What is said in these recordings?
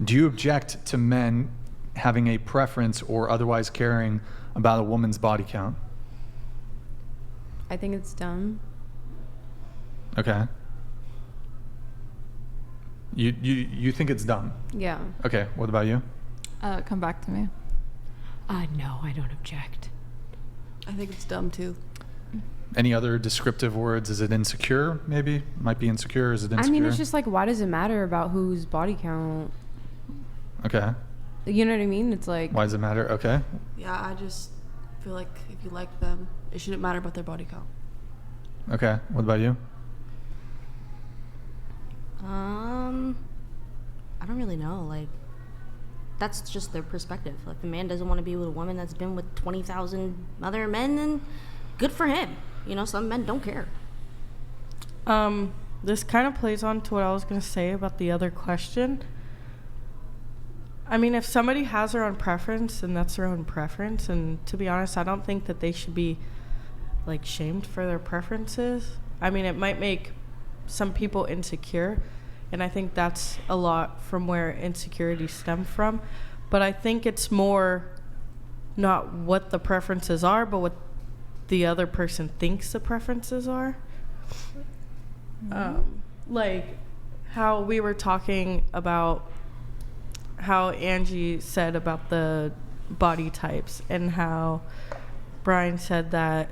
Do you object to men having a preference or otherwise caring about a woman's body count? I think it's dumb. Okay. You think it's dumb? Yeah. Okay, what about you? Come back to me. No, I don't object. I think it's dumb too. Any other descriptive words? Is it insecure, maybe? Might be insecure. Is it insecure? I mean, it's just like, why does it matter about whose body count? Okay. You know what I mean? It's like... Why does it matter? Okay. Yeah, I just feel like if you like them, it shouldn't matter about their body count. Okay, what about you? I don't really know. Like, that's just their perspective. Like, if a man doesn't want to be with a woman that's been with 20,000 other men, then good for him. You know, some men don't care. This kind of plays on to what I was going to say about the other question. I mean, if somebody has their own preference, then that's their own preference. And to be honest, I don't think that they should be, like, shamed for their preferences. I mean, it might make some people insecure, and I think that's a lot from where insecurities stem from. But I think it's more not what the preferences are, but what the other person thinks the preferences are. Like how we were talking about how Angie said about the body types, and how Brian said that,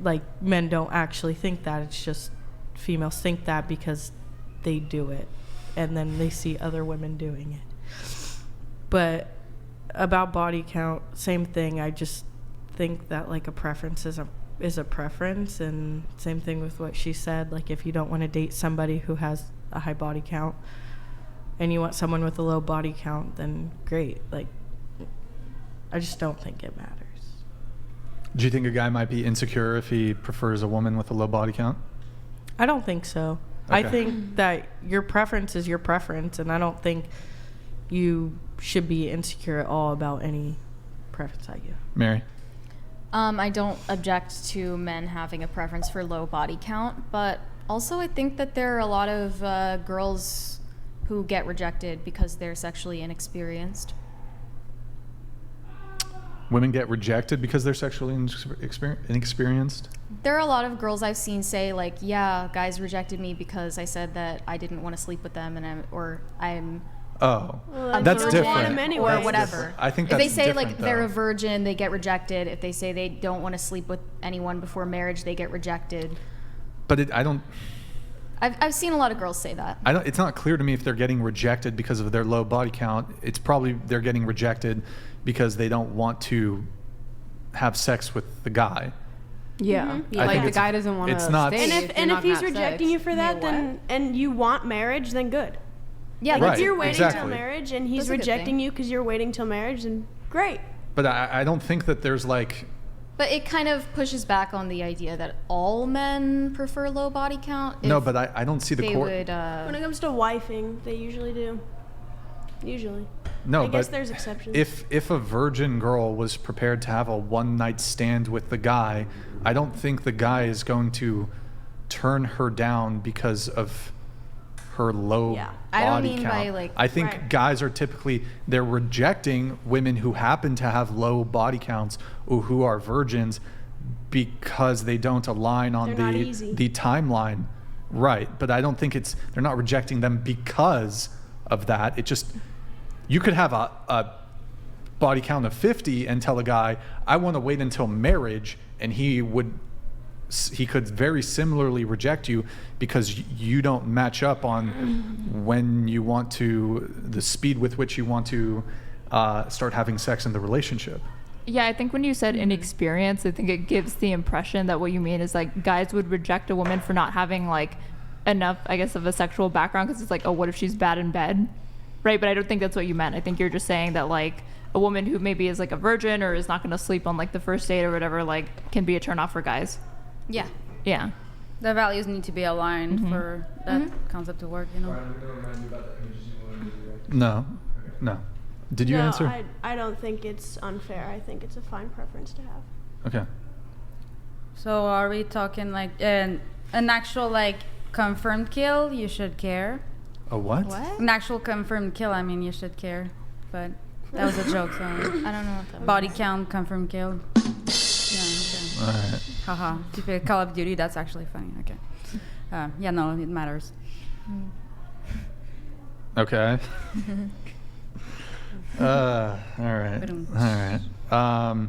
like, men don't actually think that. It's just females think that because they do it, and then they see other women doing it. But about body count, same thing. I just think that, like, a preference is a preference, and same thing with what she said. Like, if you don't want to date somebody who has a high body count and you want someone with a low body count, then great. Like, I just don't think it matters. Do you think a guy might be insecure if he prefers a woman with a low body count? I don't think so. Okay. I think that your preference is your preference, and I don't think you should be insecure at all about any preference that you have. Mary? I don't object to men having a preference for low body count, but also I think that there are a lot of girls who get rejected because they're sexually inexperienced. Women get rejected because they're sexually inexperienced? There are a lot of girls I've seen say, like, yeah, guys rejected me because I said that I didn't want to sleep with them, and I'm Oh, Well, that's you don't different. want 'em anyway. or whatever. I think if that's they say different, like they're though. a virgin, they get rejected. If they say they don't want to sleep with anyone before marriage, they get rejected. But I don't. I've seen a lot of girls say that. It's not clear to me if they're getting rejected because of their low body count. It's probably they're getting rejected because they don't want to have sex with the guy. Yeah. Mm-hmm. I Like, think the it's- guy doesn't want to it's not- stay. And if he's you're not gonna have rejecting sex. you for that, then and you want marriage, then good. Yeah, Like, Right, if you're waiting exactly. till marriage and he's That's a good rejecting thing. you because you're waiting till marriage, then great. But I don't think that there's like. But it kind of pushes back on the idea that all men prefer low body count. No, If but I don't see the they core. would. When it comes to wifing, they usually do. Usually. No, I guess but there's exceptions. if a virgin girl was prepared to have a one night stand with the guy, I don't think the guy is going to turn her down because of her low Yeah. I don't body mean count. by, like- I think Right. guys are typically they're rejecting women who happen to have low body counts or who are virgins because they don't align on They're not easy. the timeline. Right, but I don't think they're not rejecting them because of that. It just you could have a body count of 50 and tell a guy, I want to wait until marriage, and he could very similarly reject you because you don't match up on when you want to, the speed with which you want to start having sex in the relationship. Yeah, I think when you said inexperience, I think it gives the impression that what you mean is like guys would reject a woman for not having like enough, I guess, of a sexual background because it's like, oh, what if she's bad in bed? Right? But I don't think that's what you meant. I think you're just saying that like a woman who maybe is like a virgin or is not going to sleep on like the first date or whatever, like can be a turnoff for guys. Yeah. Yeah. The values need to be aligned Mhm. for that concept to work, you know? No. Did you no, answer? I don't think it's unfair. I think it's a fine preference to have. Okay. So are we talking like an actual like confirmed kill? You should care. A what? An actual confirmed kill. I mean, you should care, but that was a joke. So I don't know what that body count confirmed kill. Yeah. All right. Okay. Haha. To play Call of Duty, that's actually funny. Okay. Yeah. No, it matters. Okay. All right. All right.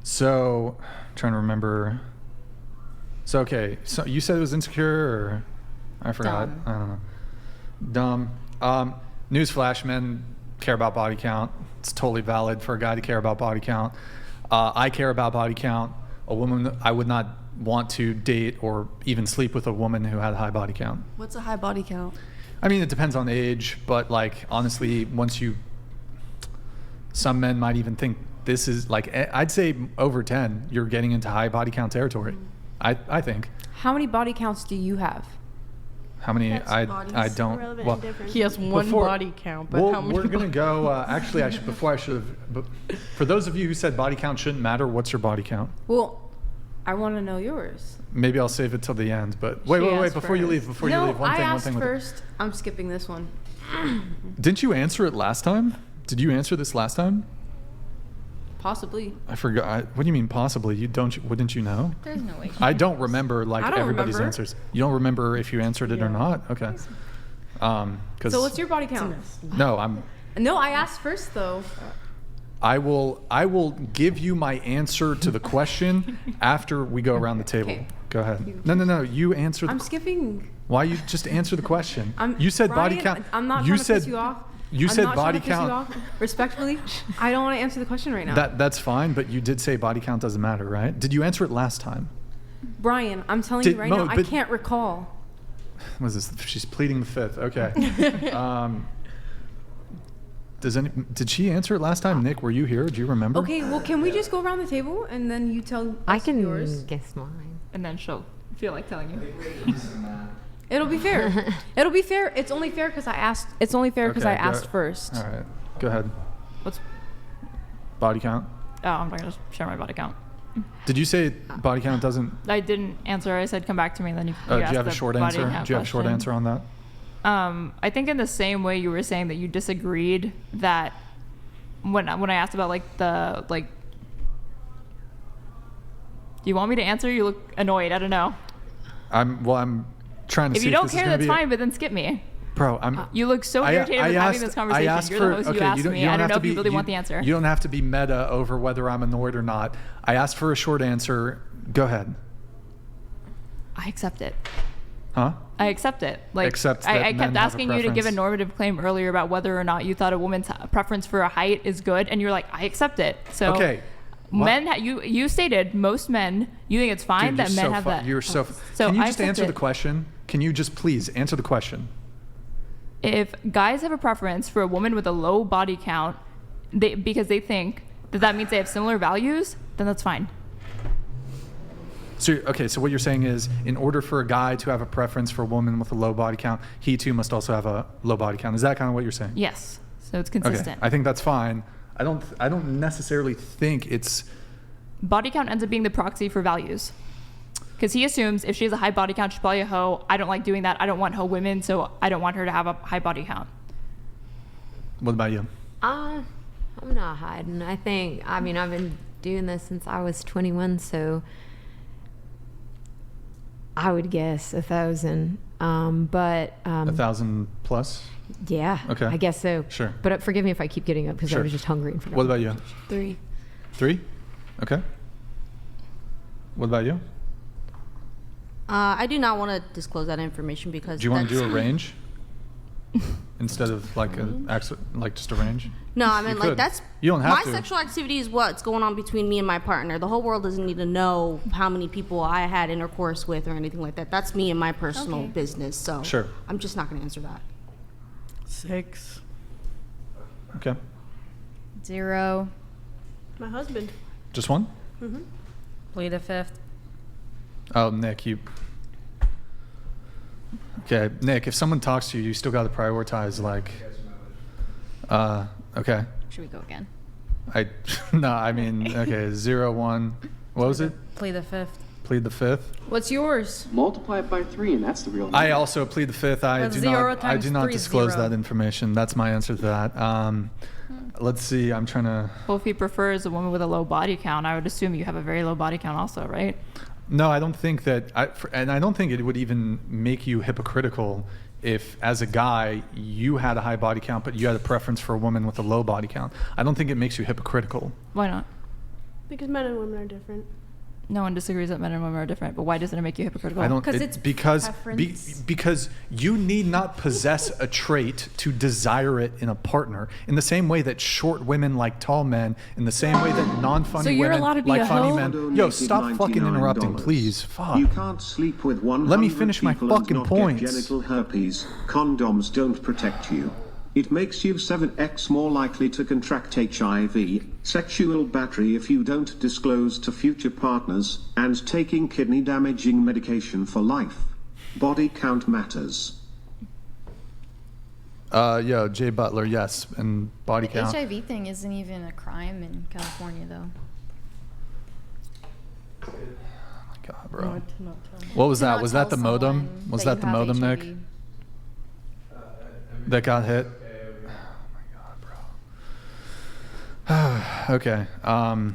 So, trying to remember. So, okay. So, you said it was insecure, or I forgot. Dumb. I don't know. Dumb. Newsflash: men care about body count. It's totally valid for a guy to care about body count. I care about body count. A woman, I would not want to date or even sleep with a woman who had a high body count. What's a high body count? I mean, it depends on age, but like honestly, some men might even think this is like, I'd say over 10, you're getting into high body count territory. I think. How many body counts do you have? How many? That's I bodies. don't. Irrelevant Well, and different. He has one Before- body count, but how many? we're gonna body- go. Actually, I should have. But for those of you who said body count shouldn't matter, what's your body count? Well, I want to know yours. Maybe I'll save it till the end. But wait, She wait, wait! asked Before you leave, first. No, one I thing. asked with it. first. I'm skipping this one. Didn't you answer it last time? Did you answer this last time? Possibly. I forgot. What do you mean possibly? Wouldn't you know? There's no way. I don't remember like I don't everybody's remember. answers. You don't remember if you answered it or not? Okay. Because So what's your body count? no, No, I asked first though. I will give you my answer to the question after we go around the table. Okay. Go ahead. No. You answer. I'm skipping. Why you just answer the question? I'm, You said body Brian, count. I'm not You trying to said piss you off. You I'm said not body trying to piss you count. off. Respectfully, I don't want to answer the question right now. That's fine, but you did say body count doesn't matter, right? Did you answer it last time? Brian, I'm telling Did- you right no, now, I but- can't recall. What is this? She's pleading the fifth. Okay. Did she answer it last time? Nick, were you here? Do you remember? Okay, well, can we just go around the table and then you tell I us can yours? guess mine. And then she'll feel like telling you. It'll be fair. It'll be fair. It's only fair because I asked. It's only fair because Okay, I go- asked first. All right. Go ahead. What's? Body count. Oh, I'm not gonna share my body count. Did you say body count doesn't? I didn't answer. I said come back to me. And then you. Do you asked have a the short body answer? count Do you have a short question. answer on that? I think in the same way you were saying that you disagreed that when I asked about like the like. Do you want me to answer? You look annoyed. I don't know. I'm trying to If see you don't this is care, gonna that's be fine. But then skip me. Bro, I'm. You look so I- irritated I with asked- having this I conversation. asked You're the for- host. okay, You asked don't- me. don't I don't have know to if you be- really want the answer. You don't have to be meta over whether I'm annoyed or not. I asked for a short answer. Go ahead. I accept it. Huh? I accept it. Like Accept that I men kept have a asking you to give a preference. normative claim earlier about whether or not you thought a woman's preference for a height is good, and you're like, I accept it. So Okay. What? men, you stated most men. You think it's fine Dude, that you're men so have fu- that. You're so. So Can you I just accept answer it. the question? Can you just please answer the question? If guys have a preference for a woman with a low body count, because they think that means they have similar values, then that's fine. So okay, so what you're saying is, in order for a guy to have a preference for a woman with a low body count, he too must also have a low body count. Is that kind of what you're saying? Yes. So it's Okay, consistent. I think that's fine. I don't necessarily think it's. Body count ends up being the proxy for values. Because he assumes if she has a high body count, she's probably a hoe. I don't like doing that. I don't want hoe women, so I don't want her to have a high body count. What about you? I'm not hiding. I mean, I've been doing this since I was 21, so I would guess 1,000. But 1,000 plus? yeah, Okay. I guess so. Sure. But forgive me if I keep getting up because Sure. I was just hungry and forgot. What about you? 3. 3? Okay. What about you? I do not want to disclose that information because. Do you want to that's- do a range instead of like just a range? No, I You mean, could. like, that's. You don't have my to. sexual activity is what's going on between me and my partner. The whole world doesn't need to know how many people I had intercourse with or anything like that. That's me and my personal business. So Sure. I'm just not going to answer that. 6. Okay. 0. My husband. Just one? Plead the fifth. Oh, Nick, you. Okay, Nick. If someone talks to you, you still got to prioritize. Like. Okay. Should we go again? No, I mean, okay. 0, 1. What was it? Plead the fifth. Plead the fifth. What's yours? Multiply it by 3, and that's the real number. I also plead the fifth. I That's do 0 not. I times do not 3 is disclose 0. that information. That's my answer to that. Let's see. I'm trying to. Well, if he prefers a woman with a low body count, I would assume you have a very low body count also, right? No, I don't think that. And I don't think it would even make you hypocritical if, as a guy, you had a high body count, but you had a preference for a woman with a low body count. I don't think it makes you hypocritical. Why not? Because men and women are different. No one disagrees that men and women are different, but why doesn't it make you hypocritical? I don't. 'Cause it- it's because preference. because you need not possess a trait to desire it in a partner. In the same way that short women like tall men, in the same way that non-funny So you're women allowed to be like a funny hoe? men. Donated Yo, stop fucking interrupting, $99. please. Fuck. You can't sleep with 100 Let me finish my people and fucking not points. Get genital herpes. Condoms don't protect you. It makes you 7x more likely to contract HIV, sexual battery if you don't disclose to future partners, and taking kidney damaging medication for life. Body count matters. Yo, Jay Butler, yes, and body The count. HIV thing isn't even a crime in California, though. God, bro. What was To that? not Was that the tell modem? someone Was that that the you have modem, Nick? HIV. That got hit? Okay.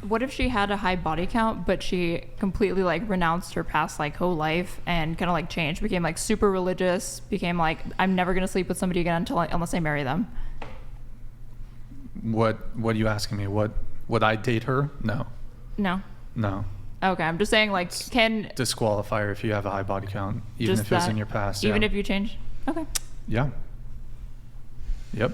What if she had a high body count, but she completely like renounced her past like whole life and kind of like changed, became like super religious, became like, I'm never gonna sleep with somebody again unless I marry them. What are you asking me? Would I date her? No. No. No. Okay, I'm just saying like, can Disqualifier if you have a high body count, even just if it was that, in your past. even yeah. if you change. Okay. Yeah. Yep.